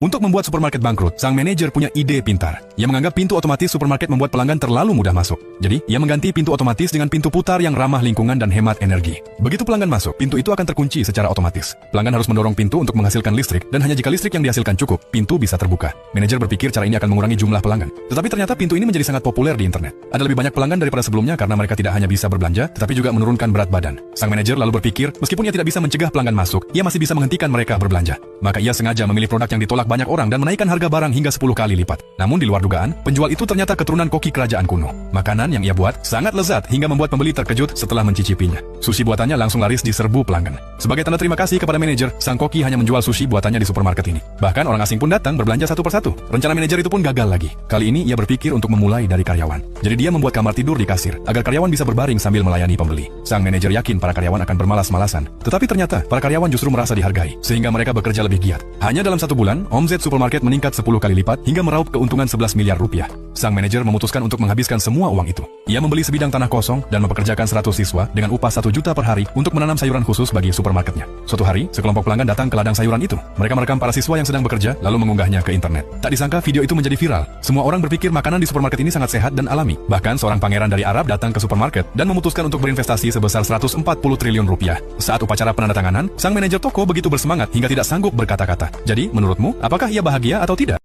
Untuk membuat supermarket bangkrut, sang manajer punya ide pintar. Ia menganggap pintu otomatis supermarket membuat pelanggan terlalu mudah masuk. Jadi, ia mengganti pintu otomatis dengan pintu putar yang ramah lingkungan dan hemat energi. Begitu pelanggan masuk, pintu itu akan terkunci secara otomatis. Pelanggan harus mendorong pintu untuk menghasilkan listrik, dan hanya jika listrik yang dihasilkan cukup, pintu bisa terbuka. Manajer berpikir cara ini akan mengurangi jumlah pelanggan. Tetapi ternyata pintu ini menjadi sangat populer di internet. Ada lebih banyak pelanggan daripada sebelumnya karena mereka tidak hanya bisa berbelanja, tetapi juga menurunkan berat badan. Sang manajer lalu berpikir, meskipun ia tidak bisa mencegah pelanggan masuk, ia masih bisa menghentikan mereka berbelanja. Maka ia sengaja memilih produk yang ditolak banyak orang dan menaikkan harga barang hingga 10 kali lipat. Namun di luar dugaan, penjual itu ternyata keturunan koki kerajaan kuno. Makanan yang ia buat sangat lezat hingga membuat pembeli terkejut setelah mencicipinya. Sushi buatannya langsung laris di serbu pelanggan. Sebagai tanda terima kasih kepada manajer, sang koki hanya menjual sushi buatannya di supermarket ini. Bahkan orang asing pun datang berbelanja satu persatu. Rencana manajer itu pun gagal lagi. Kali ini ia berpikir untuk memulai dari karyawan. Jadi dia membuat kamar tidur di kasir agar karyawan bisa berbaring sambil melayani pembeli. Sang manajer yakin para karyawan akan bermalas-malasan. Tetapi ternyata para karyawan justru merasa dihargai sehingga mereka bekerja lebih giat. Hanya dalam 1 bulan, omzet supermarket meningkat 10 kali lipat hingga meraup keuntungan 11 miliar rupiah. Sang manajer memutuskan untuk menghabiskan semua uang itu. Ia membeli sebidang tanah kosong dan mempekerjakan 100 siswa dengan upah 1 juta per hari untuk menanam sayuran khusus bagi supermarketnya. Suatu hari, sekelompok pelanggan datang ke ladang sayuran itu. Mereka merekam para siswa yang sedang bekerja lalu mengunggahnya ke internet. Tak disangka video itu menjadi viral. Semua orang berpikir makanan di supermarket ini sangat sehat dan alami. Bahkan seorang pangeran dari Arab datang ke supermarket dan memutuskan untuk berinvestasi sebesar 140 triliun rupiah. Saat upacara penandatanganan, sang manajer toko begitu bersemangat hingga tidak sanggup berkata-kata. Jadi, menurutmu, apakah ia bahagia atau tidak?